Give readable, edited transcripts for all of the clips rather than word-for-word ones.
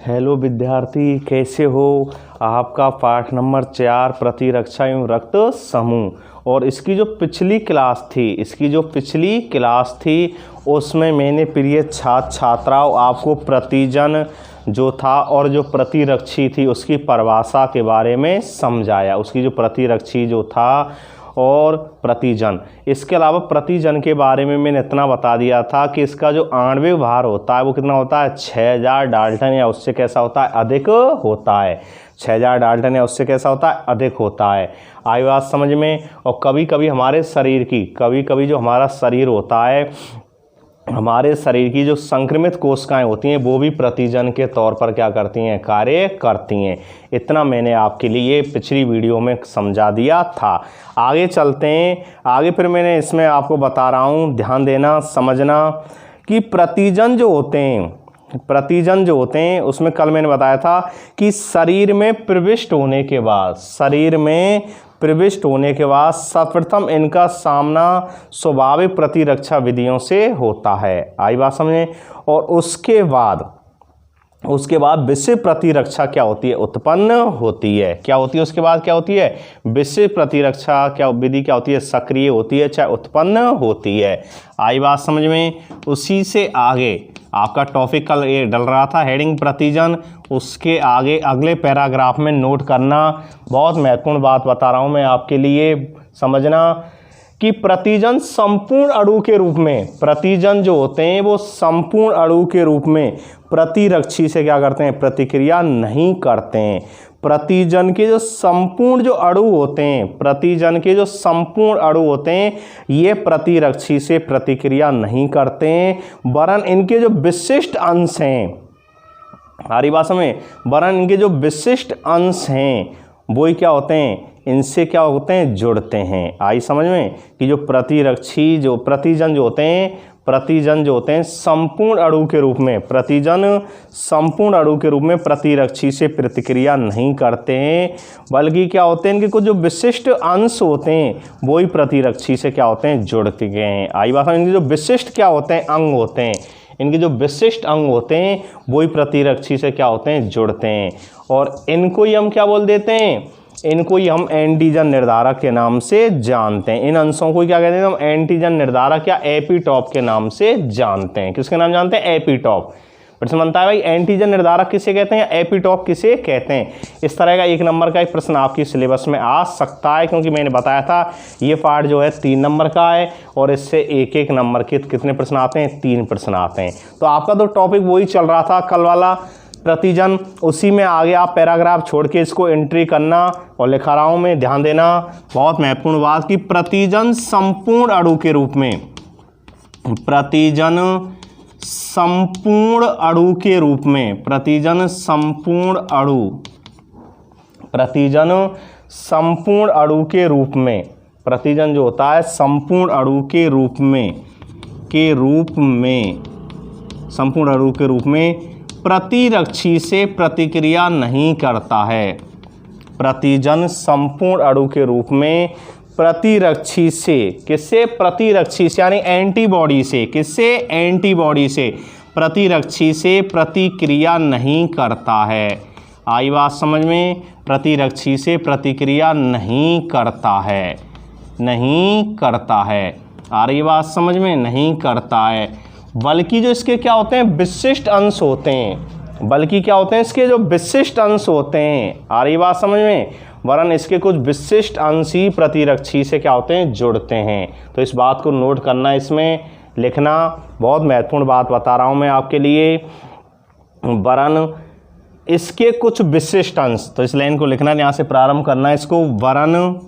Hello विद्यार्थी, कैसे हो। आपका पाठ नंबर 4 प्रतिरक्षा एवं रक्त समूह। और इसकी जो पिछली क्लास थी उसमें मैंने प्रिय छात्र छात्राओं आपको प्रतिजन जो था और जो प्रतिरक्षी थी उसकी परिभाषा के बारे में समझाया। उसकी जो प्रतिरक्षी जो था और प्रतिजन, इसके अलावा प्रतिजन के बारे में मैंने इतना बता दिया था कि इसका जो आणविक भार होता है वो कितना होता है, 6000 डाल्टन या उससे कैसा होता है, अधिक होता है। 6000 डाल्टन या उससे कैसा होता है, अधिक होता है। आई बात समझ में। और कभी कभी हमारे शरीर की जो हमारा शरीर होता है, हमारे शरीर की जो संक्रमित कोशिकाएं होती हैं वो भी प्रतिजन के तौर पर क्या करती हैं, कार्य करती हैं। इतना मैंने आपके लिए पिछली वीडियो में समझा दिया था। आगे चलते हैं। आगे फिर मैंने इसमें आपको बता रहा हूँ, ध्यान देना, समझना कि प्रतिजन जो होते हैं उसमें कल मैंने बताया था कि शरीर में प्रविष्ट होने के बाद सर्वप्रथम इनका सामना स्वाभाविक प्रतिरक्षा विधियों से होता है। आई बात समझे। और उसके बाद विषय प्रतिरक्षा क्या होती है, उत्पन्न होती है। क्या होती है उसके बाद, क्या होती है, विषय प्रतिरक्षा क्या विधि क्या होती है, सक्रिय होती है चाहे उत्पन्न होती है। आई बात समझ में। उसी से आगे आपका टॉपिक कल ये डल रहा था, हेडिंग प्रतिजन। उसके आगे अगले पैराग्राफ में नोट करना, बहुत महत्वपूर्ण बात बता रहा हूँ मैं आपके लिए, समझना कि प्रतिजन संपूर्ण अणु के रूप में, प्रतिजन जो होते हैं वो संपूर्ण अणु के रूप में प्रतिरक्षी से क्या करते हैं, प्रतिक्रिया नहीं करते हैं। प्रतिजन के जो संपूर्ण अणु होते हैं ये प्रतिरक्षी से प्रतिक्रिया नहीं करते हैं, वरन इनके जो विशिष्ट अंश हैं, हमारी भाषा में, वरन इनके जो विशिष्ट अंश हैं वो ही क्या होते हैं, इनसे क्या होते हैं, जुड़ते हैं। आई समझ में कि जो प्रतिजन जो होते हैं संपूर्ण अणु के रूप में प्रतिरक्षी से प्रतिक्रिया नहीं करते हैं, बल्कि क्या होते हैं, इनके कुछ जो विशिष्ट अंश होते हैं वो ही प्रतिरक्षी से क्या होते हैं, जुड़ते गए हैं। आई बात, इनके जो विशिष्ट क्या होते हैं, अंग होते हैं, इनके जो विशिष्ट अंग होते हैं वो ही प्रतिरक्षी से क्या होते हैं, जुड़ते हैं। और इनको ही हम क्या बोल देते हैं, इनको ही हम एंटीजन निर्धारक के नाम से जानते हैं। इन अंशों को क्या कहते हैं, हम एंटीजन निर्धारक या एपिटॉप के नाम से जानते हैं। किसके नाम जानते हैं, एपिटॉप। प्रश्न बनता है भाई, एंटीजन निर्धारक किसे कहते हैं या एपिटॉप किसे कहते हैं। इस तरह का 1 नंबर का एक प्रश्न आपकी सिलेबस में आ सकता है, क्योंकि मैंने बताया था ये पार्ट जो है 3 नंबर का है और इससे 1-1 नंबर के कितने प्रश्न आते हैं, 3 प्रश्न आते हैं। तो आपका तो टॉपिक वही चल रहा था कल वाला, प्रतिजन। उसी में आगे आप पैराग्राफ छोड़ के इसको एंट्री करना, और लिखा रहा हूं मैं, ध्यान देना, बहुत महत्वपूर्ण बात कि प्रतिजन संपूर्ण अणु के रूप में, प्रतिजन संपूर्ण अणु के रूप में, प्रतिजन जो होता है संपूर्ण अणु के रूप में प्रतिरक्षी से प्रतिक्रिया नहीं करता है। प्रतिजन संपूर्ण अणु के रूप में प्रतिरक्षी से, किससे, प्रतिरक्षी से यानी एंटीबॉडी से, किससे, एंटीबॉडी से, प्रतिरक्षी से प्रतिक्रिया नहीं करता है। आई बात समझ में, प्रतिरक्षी से प्रतिक्रिया नहीं करता है। आ रही बात समझ में, नहीं करता है, बल्कि जो इसके क्या होते हैं, विशिष्ट अंश होते हैं, इसके जो विशिष्ट अंश होते हैं, आ रही बात समझ में, वरन इसके कुछ विशिष्ट अंश ही प्रतिरक्षी से क्या होते हैं, जुड़ते हैं। तो इस बात को नोट करना, इसमें लिखना, बहुत महत्वपूर्ण बात बता रहा हूं मैं आपके लिए, वरन इसके कुछ विशिष्ट अंश, तो इस लाइन को लिखना, यहाँ से प्रारंभ करना है इसको, वरन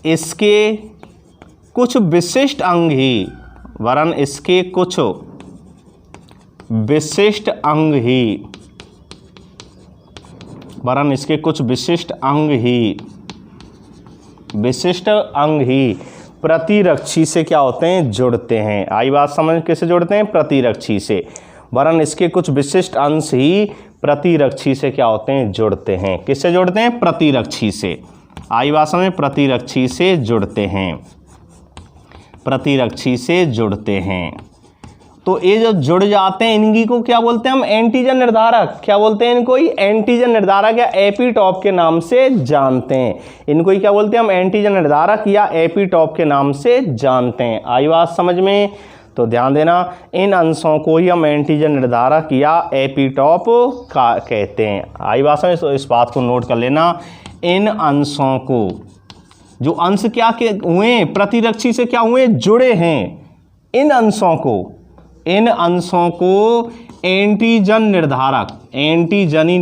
इसके कुछ विशिष्ट अंग ही, वरन इसके कुछ विशिष्ट अंग ही प्रतिरक्षी से क्या होते हैं, जुड़ते हैं। आई बात समझ, कैसे जुड़ते हैं, प्रतिरक्षी से, वरन इसके कुछ विशिष्ट अंश ही प्रतिरक्षी से क्या होते हैं, जुड़ते हैं। किससे जुड़ते हैं, प्रतिरक्षी से। आई बात समझ, प्रतिरक्षी से जुड़ते हैं। तो ये जो जुड़ जाते हैं इनकी को क्या बोलते हैं हम, एंटीजन निर्धारक। क्या बोलते हैं इनको, एंटीजन निर्धारक या एपीटॉप के नाम से जानते हैं। इनको ही क्या बोलते हैं हम, एंटीजन निर्धारक या एपीटॉप के नाम से जानते हैं। आई बात समझ में? तो ध्यान देना, इन अंशों को ही हम एंटीजन निर्धारक या एपीटॉप का कहते हैं। आई बात समझ? तो इस बात को नोट कर लेना, इन अंशों को, जो अंश क्या के हुए, प्रतिरक्षी से क्या हुए, जुड़े हैं, इन अंशों को एंटीजन निर्धारक, एंटीजनी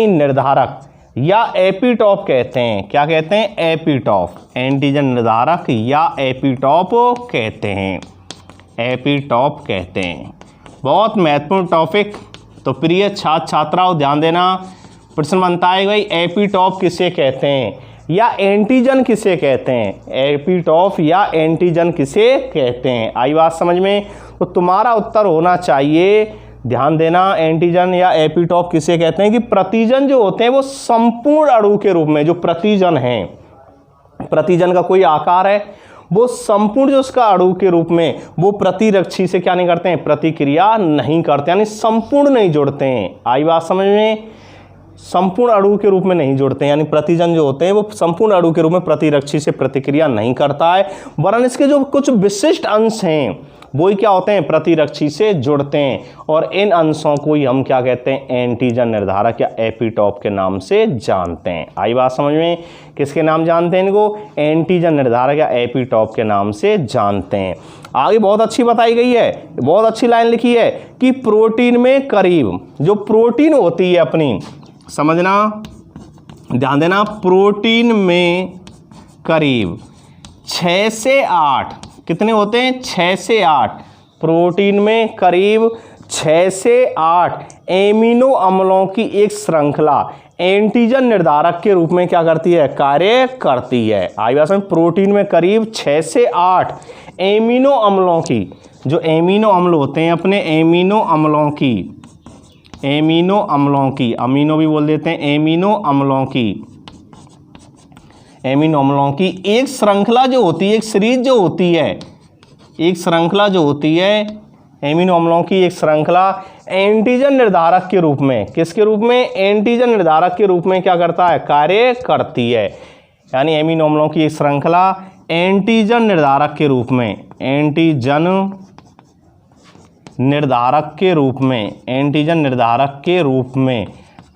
निर्धारक या एपीटॉप कहते हैं। क्या कहते हैं, एपीटॉप। एंटीजन निर्धारक या एपीटॉप कहते हैं, एपीटॉप कहते हैं। बहुत महत्वपूर्ण टॉपिक। तो प्रिय छात्र छात्राओं ध्यान देना, प्रश्न बनता है भाई एपीटॉप किसे कहते हैं या एंटीजन किसे कहते हैं, एपीटॉप या एंटीजन किसे कहते हैं। आई बात समझ में? तो तुम्हारा उत्तर होना चाहिए, ध्यान देना, एंटीजन या एपीटॉप किसे कहते हैं कि प्रतिजन जो होते हैं वो संपूर्ण अणु के रूप में, जो प्रतिजन हैं, प्रतिजन का कोई आकार है, वो संपूर्ण जो उसका अणु के रूप में वो प्रतिरक्षी से क्या नहीं करते हैं, प्रतिक्रिया नहीं करते, यानी संपूर्ण नहीं जुड़ते हैं। आई बात समझ में? संपूर्ण अणु के रूप में नहीं जुड़ते हैं, यानी प्रतिजन जो होते हैं वो संपूर्ण अणु के रूप में प्रतिरक्षी से प्रतिक्रिया नहीं करता है, वरन इसके जो कुछ विशिष्ट अंश हैं वो ही क्या होते हैं, प्रतिरक्षी से जुड़ते हैं। और इन अंशों को ही हम क्या कहते हैं, एंटीजन निर्धारक या एपीटॉप के नाम से जानते हैं। आई बात समझ में? किसके नाम जानते हैं इनको, एंटीजन निर्धारक या एपीटॉप के नाम से जानते हैं। आगे बहुत अच्छी बताई गई है, बहुत अच्छी लाइन लिखी है कि प्रोटीन में करीब, जो प्रोटीन होती है अपनी, समझना, ध्यान देना, प्रोटीन में करीब 6 से 8, कितने होते हैं, 6 से 8, प्रोटीन में करीब 6 से 8 एमिनो अम्लों की एक श्रृंखला एंटीजन निर्धारक के रूप में क्या करती है, कार्य करती है। आई बात समझ? प्रोटीन में करीब 6 से 8 एमिनो अम्लों की, जो एमिनो अम्ल होते हैं अपने, एमिनो अम्लों की, अमीनो भी बोल देते हैं, एमिनो अम्लों की एक श्रृंखला जो होती है, एक सीरीज जो होती है, एक श्रृंखला जो होती है, एमिनो अम्लों की एक श्रृंखला एंटीजन निर्धारक के रूप में, किसके रूप में, एंटीजन निर्धारक के रूप में क्या करता है, कार्य करती है। यानी एमिनो अम्लों की एक श्रृंखला एंटीजन निर्धारक के रूप में, एंटीजन निर्धारक के रूप में, एंटीजन निर्धारक के रूप में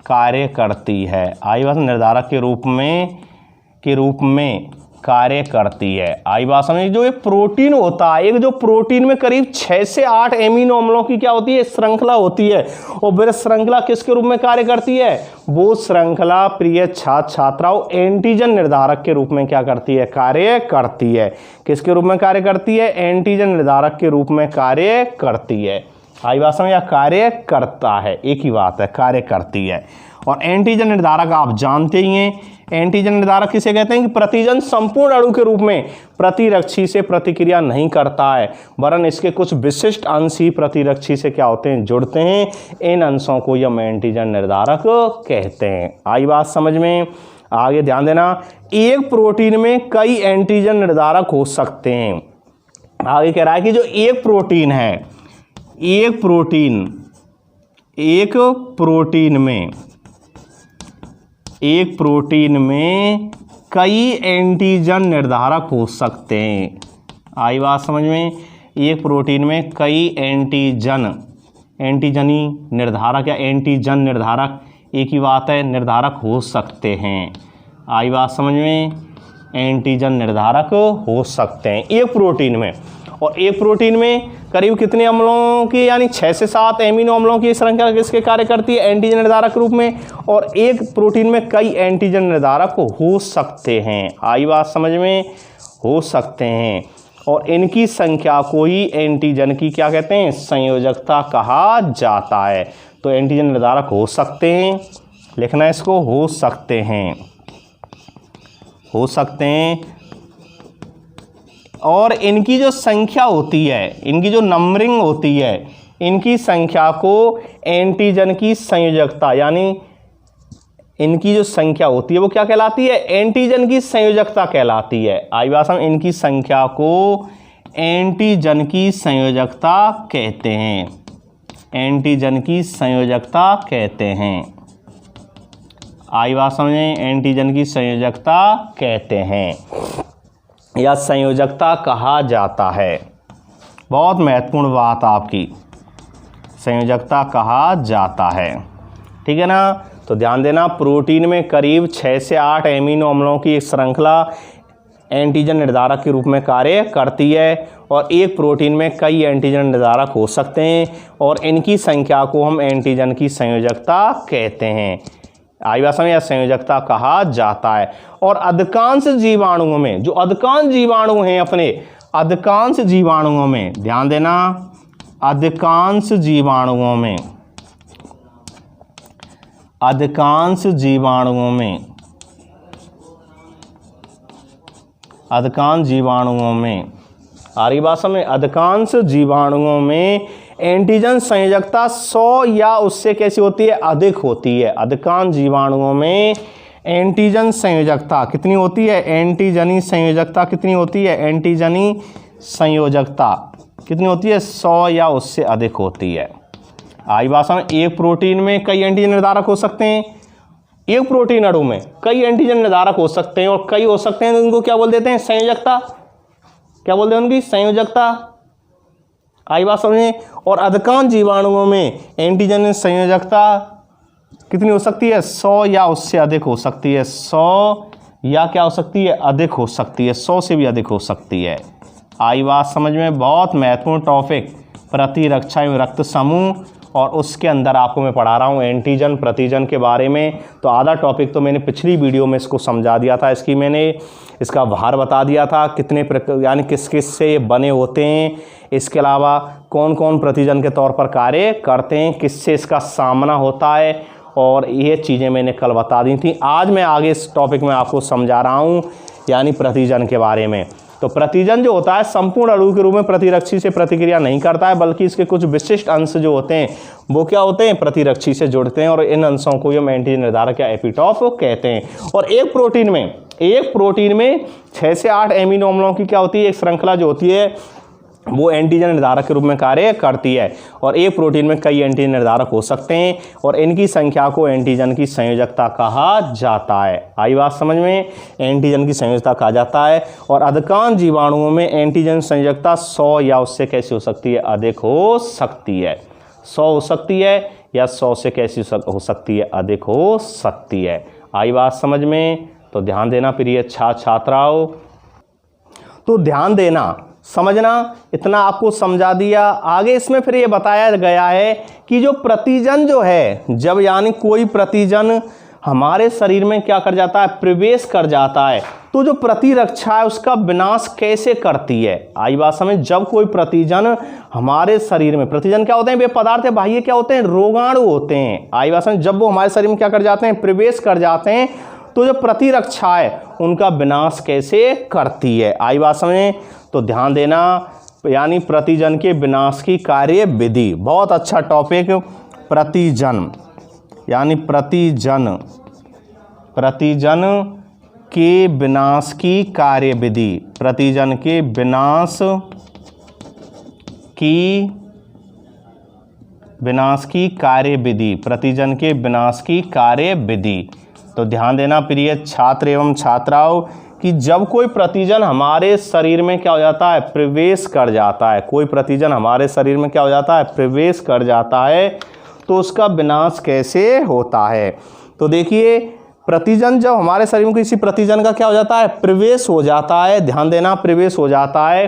कार्य करती है। आई बात, निर्धारक के रूप में कार्य करती है। आई बात समझ? जो एक प्रोटीन होता है, एक जो प्रोटीन में करीब 6 से 8 एमिनो अम्लों की क्या होती है, श्रृंखला होती है, और वह श्रृंखला किसके रूप में कार्य करती है, वो श्रृंखला प्रिय छात्र छात्राओं एंटीजन निर्धारक के रूप में क्या करती है, कार्य करती है। किसके रूप में कार्य करती है, एंटीजन निर्धारक के रूप में कार्य करती है। आई बात समझ? या कार्य करता है, एक ही बात है, कार्य करती है। और एंटीजन निर्धारक आप जानते ही हैं, एंटीजन निर्धारक किसे कहते हैं कि प्रतिजन संपूर्ण अणु के रूप में प्रतिरक्षी से प्रतिक्रिया नहीं करता है, वरन इसके कुछ विशिष्ट अंश ही प्रतिरक्षी से क्या होते हैं, जुड़ते हैं। इन अंशों को हम एंटीजन निर्धारक कहते हैं। आई बात समझ में? आगे ध्यान देना, एक प्रोटीन में कई एंटीजन निर्धारक हो सकते हैं। आगे कह रहा है कि जो एक प्रोटीन है, एक प्रोटीन में कई एंटीजन निर्धारक हो सकते हैं। आई बात समझ में? एक प्रोटीन में कई एंटीजनी निर्धारक या एंटीजन निर्धारक, एक ही बात है, निर्धारक हो सकते हैं। आई बात समझ में? एंटीजन निर्धारक हो सकते हैं एक प्रोटीन में। और एक प्रोटीन में करीब कितने अम्लों की, यानी 6 से 7 एमिनो अम्लों की श्रृंखला किसके कार्य करती है, एंटीजन निर्धारक रूप में। और एक प्रोटीन में कई एंटीजन निर्धारक हो सकते हैं। आई बात समझ में? हो सकते हैं। और इनकी संख्या को ही एंटीजन की क्या कहते हैं, संयोजकता कहा जाता है। तो एंटीजन निर्धारक हो सकते हैं, लिखना इसको, हो सकते हैं। और इनकी जो संख्या होती है, इनकी जो नंबरिंग होती है, इनकी संख्या को एंटीजन की संयोजकता, यानी इनकी जो संख्या होती है वो क्या कहलाती है, एंटीजन की संयोजकता कहलाती है। आई बात समझ, इनकी संख्या को एंटीजन की संयोजकता कहते हैं, एंटीजन की संयोजकता कहते हैं। आई बात समझे, एंटीजन की संयोजकता कहते हैं या संयोजकता कहा जाता है। बहुत महत्वपूर्ण बात आपकी, संयोजकता कहा जाता है, ठीक है ना। तो ध्यान देना, प्रोटीन में करीब 6 से 8 एमिनो अम्लों की एक श्रृंखला एंटीजन निर्धारक के रूप में कार्य करती है और एक प्रोटीन में कई एंटीजन निर्धारक हो सकते हैं और इनकी संख्या को हम एंटीजन की संयोजकता कहते हैं। आई बात समझ, या संयोजकता कहा जाता है। और अधिकांश जीवाणुओं में, जो अधिकांश जीवाणु हैं अपने, अधिकांश जीवाणुओं में ध्यान देना, अधिकांश जीवाणुओं में, अधिकांश जीवाणुओं में, अधिकांश जीवाणुओं में, आ रही बात समझ, अधिकांश जीवाणुओं में एंटीजन संयोजकता 100 या उससे कैसी होती है, अधिक होती है। अधिकांश जीवाणुओं में एंटीजन संयोजकता कितनी होती है, एंटीजनी संयोजकता कितनी होती है, एंटीजनी संयोजकता कितनी होती है, 100 या उससे अधिक होती है। आई बात समझ, एक प्रोटीन में कई एंटीजन निर्धारक हो सकते हैं, एक प्रोटीन अणु में कई एंटीजन निर्धारक हो सकते हैं और कई हो सकते हैं, तो उनको क्या बोल देते हैं, संयोजकता। क्या बोलते हैं उनकी, संयोजकता। आई बात समझे। और अधिकांश जीवाणुओं में एंटीजन संयोजकता कितनी हो सकती है, 100 या उससे अधिक हो सकती है, 100 या क्या हो सकती है, अधिक हो सकती है, 100 से भी अधिक हो सकती है। आई बात समझ में। बहुत महत्वपूर्ण टॉपिक प्रतिरक्षा एवं रक्त समूह, और उसके अंदर आपको मैं पढ़ा रहा हूँ एंटीजन प्रतिजन के बारे में। तो आधा टॉपिक तो मैंने पिछली वीडियो में इसको समझा दिया था, इसकी मैंने इसका भार बता दिया था, कितने यानी किस किस से ये बने होते हैं, इसके अलावा कौन कौन प्रतिजन के तौर पर कार्य करते हैं, किससे इसका सामना होता है, और ये चीज़ें मैंने कल बता दी थी। आज मैं आगे इस टॉपिक में आपको समझा रहा हूँ यानी प्रतिजन के बारे में। तो प्रतिजन जो होता है संपूर्ण अणु के रूप में प्रतिरक्षी से प्रतिक्रिया नहीं करता है, बल्कि इसके कुछ विशिष्ट अंश जो होते हैं वो क्या होते हैं, प्रतिरक्षी से जुड़ते हैं, और इन अंशों को हम एंटीजन निर्धारक या एपिटॉप कहते हैं। और एक प्रोटीन में 6 से 8 एमिनो अम्लों की क्या होती है, एक श्रृंखला जो होती है वो एंटीजन निर्धारक के रूप में कार्य करती है, और एक प्रोटीन में कई एंटीजन निर्धारक हो सकते हैं और इनकी संख्या को एंटीजन की संयोजकता कहा जाता है। आई बात समझ में, एंटीजन की संयोजकता कहा जाता है। और अधिकांश जीवाणुओं में एंटीजन संयोजकता 100 या उससे कैसी हो सकती है, अधिक हो सकती है। 100 हो सकती है या 100 से कैसी हो सकती है, अधिक हो सकती है। आई बात समझ में। तो ध्यान देना प्रिय छात्राओं, तो ध्यान देना, समझना, इतना आपको समझा दिया। आगे इसमें फिर ये बताया गया है कि जो प्रतिजन जो है, जब यानी कोई प्रतिजन हमारे शरीर में क्या कर जाता है, प्रवेश कर जाता है, तो जो प्रतिरक्षा है उसका विनाश कैसे करती है। आई बात समझ, जब कोई प्रतिजन हमारे शरीर में, प्रतिजन क्या होते हैं, वे पदार्थ है बाह्य क्या होते हैं, रोगाणु होते हैं। आई बात समझ, जब वो हमारे शरीर में क्या कर जाते हैं, प्रवेश कर जाते हैं, तो जो प्रतिरक्षा है उनका विनाश कैसे करती है। आई बात समझें। तो ध्यान देना, यानी प्रतिजन के विनाश की कार्य विधि, बहुत अच्छा टॉपिक, प्रतिजन यानी प्रतिजन के विनाश की कार्य विधि, प्रतिजन के विनाश की कार्य विधि, प्रतिजन के विनाश की कार्य विधि। तो ध्यान देना प्रिय छात्र एवं छात्राओं कि जब कोई प्रतिजन हमारे शरीर में क्या हो जाता है, प्रवेश कर जाता है, कोई प्रतिजन हमारे शरीर में क्या हो जाता है, प्रवेश कर जाता है, तो उसका विनाश कैसे होता है। तो देखिए, प्रतिजन जब हमारे शरीर में किसी प्रतिजन का क्या हो जाता है, प्रवेश हो जाता है, ध्यान देना, प्रवेश हो जाता है,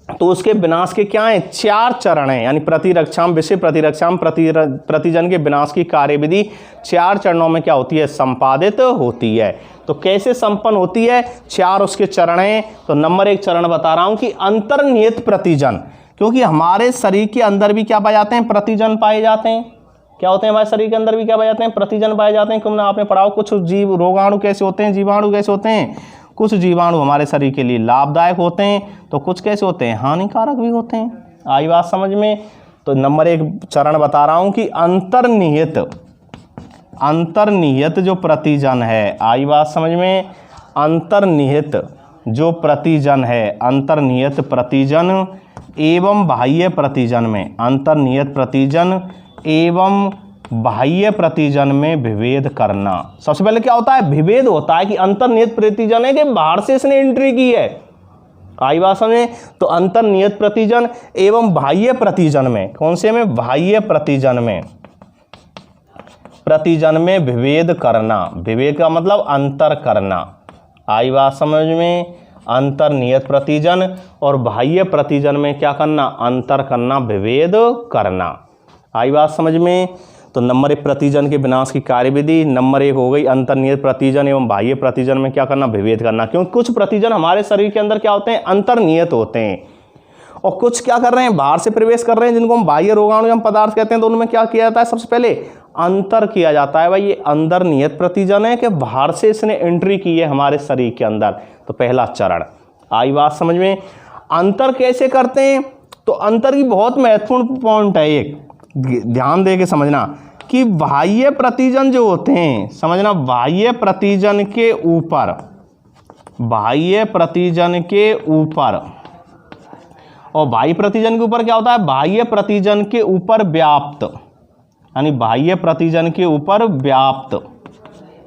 तो उसके विनाश के क्या हैं, 4 चरण हैं। यानी प्रतिरक्षाम विषय प्रतिरक्षाम प्रतिजन के विनाश की कार्यविधि 4 चरणों में क्या होती है, संपादित होती है। तो कैसे संपन्न होती है, 4 उसके चरण हैं। तो नंबर 1 चरण बता रहा हूं कि अंतर्निहित प्रतिजन, क्योंकि हमारे शरीर के अंदर भी क्या पाए जाते हैं, प्रतिजन पाए जाते हैं। क्या होते हैं हमारे शरीर के अंदर भी क्या पाए जाते हैं, प्रतिजन पाए जाते हैं। क्योंकि आपने पढ़ा हो कुछ जीव रोगाणु कैसे होते हैं, जीवाणु कैसे होते हैं। कुछ जीवाणु हमारे शरीर के लिए लाभदायक होते हैं, तो कुछ कैसे होते हैं, हानिकारक भी होते हैं। आई बात समझ में। तो नंबर 1 चरण बता रहा हूं कि अंतर्निहित जो प्रतिजन है, आई बात समझ में, अंतर्निहित जो प्रतिजन है, अंतर्निहित प्रतिजन एवं बाह्य प्रतिजन में, अंतर्निहित प्रतिजन एवं बाह्य प्रतिजन में विभेद करना। सबसे पहले क्या होता है, विभेद होता है कि अंतर्निहित प्रतिजन है कि बाहर से इसने एंट्री की है, आई बात समझे। तो अंतर्निहित प्रतिजन एवं बाह्य प्रतिजन में, कौन से में, बाह्य प्रतिजन में, प्रतिजन में विभेद करना। विभेद का मतलब अंतर करना, आई बात समझ में। अंतर्निहित प्रतिजन और बाह्य प्रतिजन में क्या करना, अंतर करना, विभेद करना, आई बात समझ में। तो नंबर 1 प्रतिजन के विनाश की कार्यविधि, नंबर 1 हो गई अंतर्निहित प्रतिजन एवं बाह्य प्रतिजन में क्या करना, विभेद करना। क्योंकि कुछ प्रतिजन हमारे शरीर के अंदर क्या होते हैं, अंतर्निहित होते हैं, और कुछ क्या कर रहे हैं, बाहर से प्रवेश कर रहे हैं, जिनको हम बाह्य रोगाणुजन्य पदार्थ कहते हैं। तो उनमें क्या किया जाता है, सबसे पहले अंतर किया जाता है, भाई ये अंदर निहित प्रतिजन है कि बाहर से इसने एंट्री की है हमारे शरीर के अंदर। तो पहला चरण, आई बात समझ में। अंतर कैसे करते हैं, तो अंतर की बहुत महत्वपूर्ण पॉइंट है, एक ध्यान दे के समझना कि बाह्य प्रतिजन जो होते हैं, समझना, बाह्य प्रतिजन के ऊपर, बाह्य प्रतिजन के ऊपर, और बाह्य प्रतिजन के ऊपर क्या होता है, बाह्य प्रतिजन के ऊपर व्याप्त, यानी बाह्य प्रतिजन के ऊपर व्याप्त,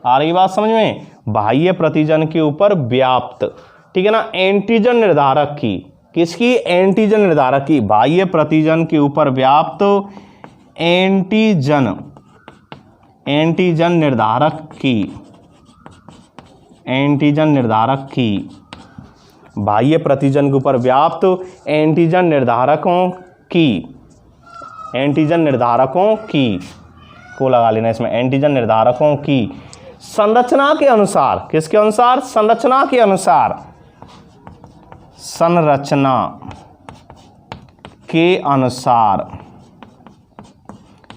आ रही बात समझ में, बाह्य प्रतिजन के ऊपर व्याप्त, ठीक है ना, एंटीजन निर्धारक की, किसकी, एंटीजन निर्धारक की, बाह्य प्रतिजन के ऊपर व्याप्त एंटीजन, एंटीजन निर्धारक की, एंटीजन निर्धारक की, बाह्य प्रतिजन के ऊपर व्याप्त एंटीजन निर्धारकों की, एंटीजन निर्धारकों की को लगा लेना इसमें, एंटीजन निर्धारकों की संरचना के अनुसार, किसके अनुसार, संरचना के अनुसार, संरचना के अनुसार,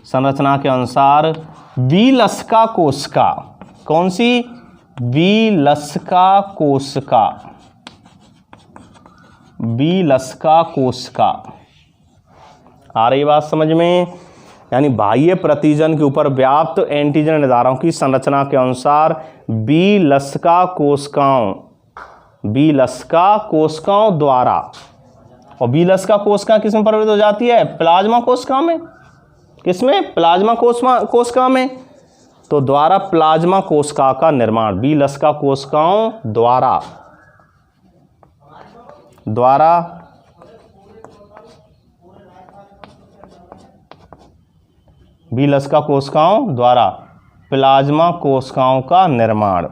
संरचना के अनुसार विलसका कोशिका, कौन सी, विलसका कोशिका, विलसका कोशिका, आ रही बात समझ में। यानी बाह्य प्रतिजन के ऊपर व्याप्त एंटीजन निर्धारकों की संरचना के अनुसार विलसका कोशिकाओं, विलसका कोशिकाओं द्वारा, और विलसका कोशिका किसमें परिवर्तित हो जाती है, प्लाज्मा कोशिका में, किसमें, प्लाज्मा कोशिका में, तो द्वारा प्लाज्मा कोशिका का निर्माण, विलसका कोशिकाओं द्वारा, द्वारा विलसका कोशिकाओं द्वारा प्लाज्मा कोशिकाओं का निर्माण,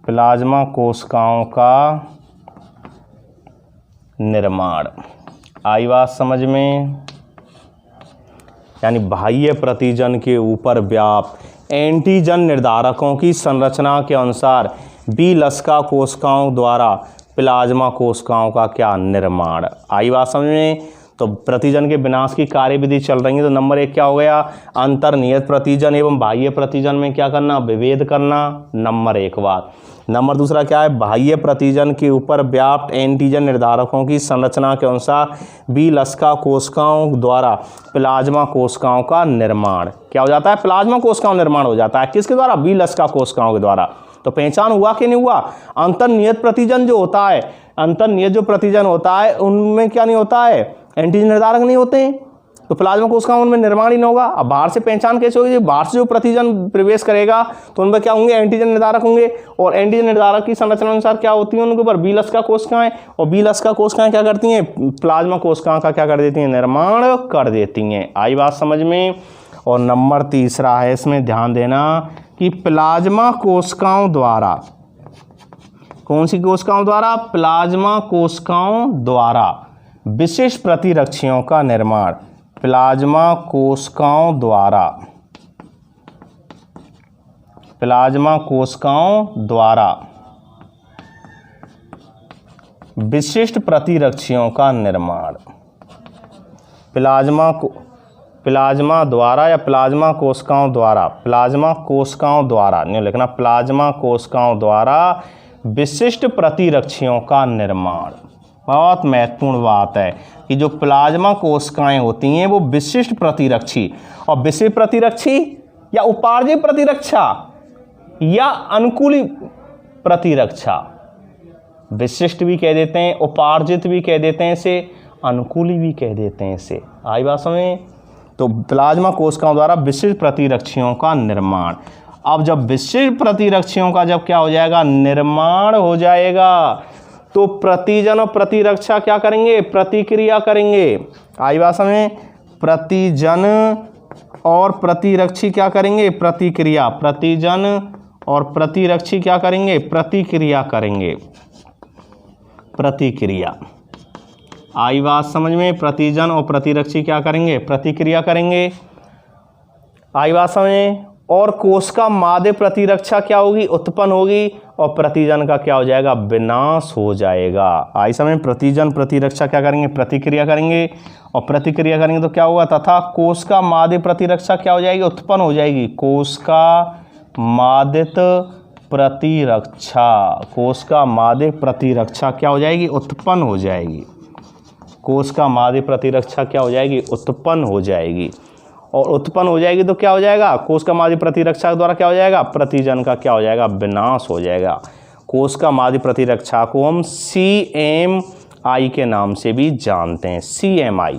प्लाज्मा कोशिकाओं का निर्माण, आई बात समझ में। यानी बाह्य प्रतिजन के ऊपर व्याप्त एंटीजन निर्धारकों की संरचना के अनुसार विलसका कोशिकाओं द्वारा प्लाज्मा कोशिकाओं का क्या निर्माण, आई बात समझ में। तो प्रतिजन के विनाश की कार्यविधि चल रही है। तो नंबर 1 क्या हो गया, अंतर्निहित प्रतिजन एवं बाह्य प्रतिजन में क्या करना, विभेद करना, नंबर 1 बात। नंबर 2 क्या है, बाह्य प्रतिजन के ऊपर व्याप्त एंटीजन निर्धारकों की संरचना के अनुसार विलसका कोशिकाओं द्वारा प्लाज्मा कोशिकाओं का निर्माण, क्या हो जाता है, प्लाज्मा कोशिकाओं निर्माण हो जाता है, किसके द्वारा, विलसका कोशिकाओं के द्वारा। तो पहचान हुआ कि नहीं हुआ, अंतर्निहित प्रतिजन जो होता है, अंतर्निहित जो प्रतिजन होता है उनमें क्या नहीं होता है, एंटीजन निर्धारक नहीं होते हैं, तो प्लाज्मा कोशिकाओं उनमें निर्माण ही नहीं होगा। अब बाहर से पहचान कैसे होगी, बाहर से जो प्रतिजन प्रवेश करेगा तो उनमें क्या होंगे, एंटीजन निर्धारक होंगे, और एंटीजन निर्धारक की संरचना अनुसार क्या होती है, उनके ऊपर विलसका कोशिकाएं, और विलसका कोशिकाएं क्या करती हैं, प्लाज्मा कोशिकाओं का क्या कर देती हैं, निर्माण कर देती हैं, आई बात समझ में। और नंबर 3 है, इसमें ध्यान देना कि प्लाज्मा कोशिकाओं द्वारा, कौन सी कोशिकाओं द्वारा, प्लाज्मा कोशिकाओं द्वारा विशिष्ट प्रतिरक्षियों का निर्माण, प्लाज्मा कोशिकाओं द्वारा, प्लाज्मा कोशिकाओं द्वारा विशिष्ट प्रतिरक्षियों का निर्माण, प्लाज्मा द्वारा या प्लाज्मा कोशिकाओं द्वारा, प्लाज्मा कोशिकाओं द्वारा नहीं लिखना, प्लाज्मा कोशिकाओं द्वारा विशिष्ट प्रतिरक्षियों का निर्माण, बहुत महत्वपूर्ण बात है कि जो प्लाज्मा कोशिकाएं होती हैं वो विशिष्ट प्रतिरक्षी, और विशिष्ट प्रतिरक्षी या उपार्जित प्रतिरक्षा या अनुकूली प्रतिरक्षा, विशिष्ट भी कह देते हैं, उपार्जित भी कह देते हैं इसे, अनुकूली भी कह देते हैं इसे। आई बात समझ? तो प्लाज्मा कोशिकाओं द्वारा विशिष्ट प्रतिरक्षियों का निर्माण। अब जब विशिष्ट प्रतिरक्षियों का जब क्या हो जाएगा, निर्माण हो जाएगा, तो प्रतिजन और प्रतिरक्षा क्या करेंगे, प्रतिक्रिया करेंगे। आई बात समझ? प्रतिजन और प्रतिरक्षी क्या करेंगे, प्रतिक्रिया। प्रतिजन और प्रतिरक्षी क्या करेंगे, प्रतिक्रिया करेंगे। प्रतिक्रिया। आई बात समझ में? प्रतिजन और प्रतिरक्षी क्या करेंगे, प्रतिक्रिया करेंगे। आई बात समझ? और कोशिका मादे प्रतिरक्षा क्या होगी, उत्पन्न होगी, और प्रतिजन का क्या हो जाएगा, विनाश हो जाएगा। आई समझ? प्रतिजन प्रतिरक्षा क्या करेंगे, प्रतिक्रिया करेंगे, और प्रतिक्रिया करेंगे तो क्या होगा, तथा कोशिका मादे प्रतिरक्षा क्या हो जाएगी, उत्पन्न हो जाएगी। कोशिका मादित प्रतिरक्षा, कोशिका मादे प्रतिरक्षा क्या हो जाएगी, उत्पन्न हो जाएगी। कोशिका मादे प्रतिरक्षा क्या हो जाएगी, उत्पन्न हो जाएगी। और उत्पन्न हो जाएगी तो क्या हो जाएगा, कोशिका मादे प्रतिरक्षा के द्वारा क्या हो जाएगा, प्रतिजन का क्या हो जाएगा, विनाश हो जाएगा। कोशिका मादे प्रतिरक्षा को हम CMI के नाम से भी जानते हैं। CMI,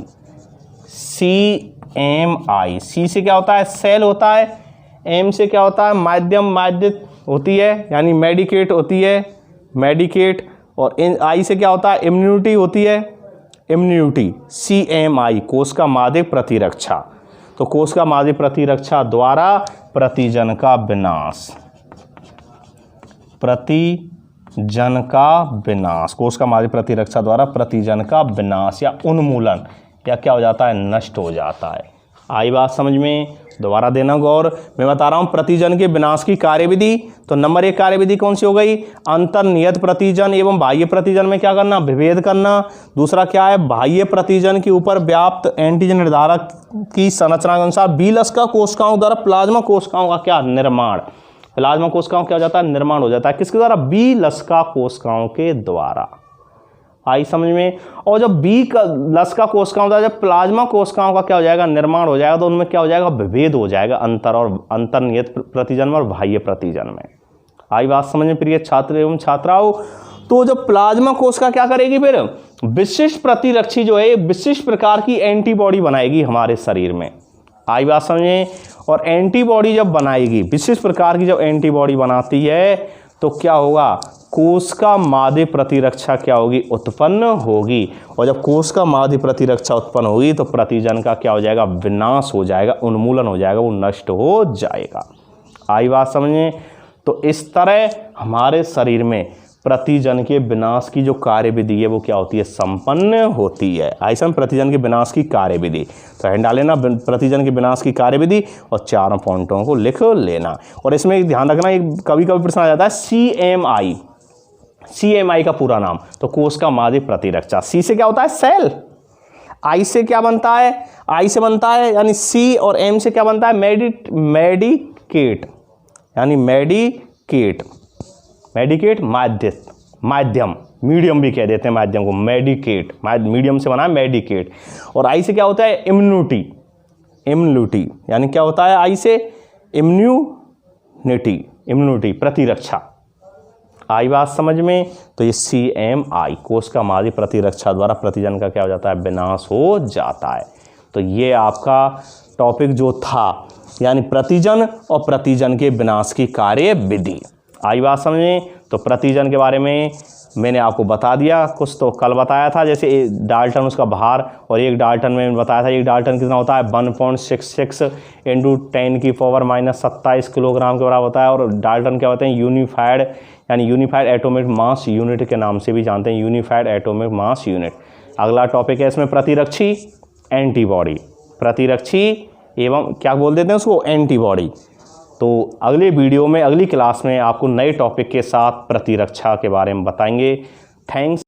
CMI। C से क्या होता है, सेल होता है। M से क्या होता है, माध्यम, माध्यित होती है, यानी मेडिकेट होती है, मेडिकेट। और I से क्या होता है, इम्यूनिटी होती है, इम्यूनिटी। CMI, कोशिका मादे प्रतिरक्षा। तो कोशिका मादे प्रतिरक्षा द्वारा प्रतिजन का विनाश, प्रतिजन का विनाश, कोशिका मादे प्रतिरक्षा द्वारा प्रतिजन का विनाश या उन्मूलन, या क्या हो जाता है, नष्ट हो जाता है। आई बात समझ में? दोबारा देना गौर, मैं बता रहा हूँ प्रतिजन के विनाश की कार्यविधि। तो नंबर 1 कार्यविधि कौन सी हो गई, अंतर्निहित प्रतिजन एवं बाह्य प्रतिजन में क्या करना, विभेद करना। दूसरा क्या है, बाह्य प्रतिजन के ऊपर व्याप्त एंटीजन निर्धारक की संरचना के अनुसार बीलस्का कोशिकाओं द्वारा प्लाज्मा कोशिकाओं का क्या, निर्माण। प्लाज्मा कोशिकाओं क्या हो जाता है, निर्माण हो जाता है। किसके द्वारा, बीलस्का कोशिकाओं के द्वारा। आई समझ में? और जब लस्का कोशिकाओं का, जब प्लाज्मा कोशिकाओं का क्या हो जाएगा, निर्माण हो जाएगा, तो उनमें क्या हो जाएगा, विभेद हो जाएगा, अंतर्निहित प्रतिजन में और बाह्य प्रतिजन में। आई बात समझ में प्रिय छात्र एवं छात्राओं? तो जब प्लाज्मा कोशिका क्या करेगी, फिर विशिष्ट प्रतिरक्षी जो है, विशिष्ट प्रकार की एंटीबॉडी बनाएगी हमारे शरीर में। आई बात समझे? और एंटीबॉडी जब बनाएगी, विशिष्ट प्रकार की जब एंटीबॉडी बनाती है, तो क्या होगा, कोशिका मादे प्रतिरक्षा क्या होगी, उत्पन्न होगी। और जब कोशिका मादे प्रतिरक्षा उत्पन्न होगी तो प्रतिजन का क्या हो जाएगा, विनाश हो जाएगा, उन्मूलन हो जाएगा, वो नष्ट हो जाएगा। आई बात समझे? तो इस तरह हमारे शरीर में प्रतिजन के विनाश की जो कार्यविधि है वो क्या होती है, संपन्न होती है। ऐसा प्रतिजन के विनाश की कार्यविधि, तो हैंड डाल लेना प्रतिजन के विनाश की कार्यविधि और चारों पॉइंटों को लिख लेना। और इसमें ध्यान रखना, एक कभी कभी प्रश्न आ जाता है CMI, CMI का पूरा नाम, तो कोशिका मादे प्रतिरक्षा। C से क्या होता है, सेल। I से क्या बनता है, I से बनता है, यानी C, और M से क्या बनता है, मेडिकेट, यानी मेडिकेट, मेडिकेट माध्यम, मीडियम भी कह देते हैं माध्यम को, मेडिकेट, मीडियम से बना है मेडिकेट। और I से क्या होता है, इम्यूनिटी, इम्यूनिटी, यानी क्या होता है I से, इम्यूनिटी, इम्यूनिटी, प्रतिरक्षा। आई बात समझ में? तो ये CMI, कोशिका मादे प्रतिरक्षा द्वारा प्रतिजन का क्या हो जाता है, विनाश हो जाता है। तो ये आपका टॉपिक जो था, यानी प्रतिजन और प्रतिजन के विनाश की कार्यविधि। आई बात समझे? तो प्रतिजन के बारे में मैंने आपको बता दिया, कुछ तो कल बताया था, जैसे डाल्टन उसका भार, और 1 डाल्टन में बताया था 1 डाल्टन कितना होता है, 1.66 × 10⁻⁻27 किलोग्राम के बराबर होता है। और डाल्टन क्या होते हैं, यूनिफाइड, यानी यूनिफाइड एटॉमिक मास यूनिट के नाम से भी जानते हैं, यूनिफाइड एटॉमिक मास यूनिट। अगला टॉपिक है इसमें प्रतिरक्षी, एंटीबॉडी, प्रतिरक्षी एवं क्या बोल देते हैं उसको, एंटीबॉडी। तो अगले वीडियो में, अगली क्लास में आपको नए टॉपिक के साथ प्रतिरक्षा के बारे में बताएंगे। थैंक्स।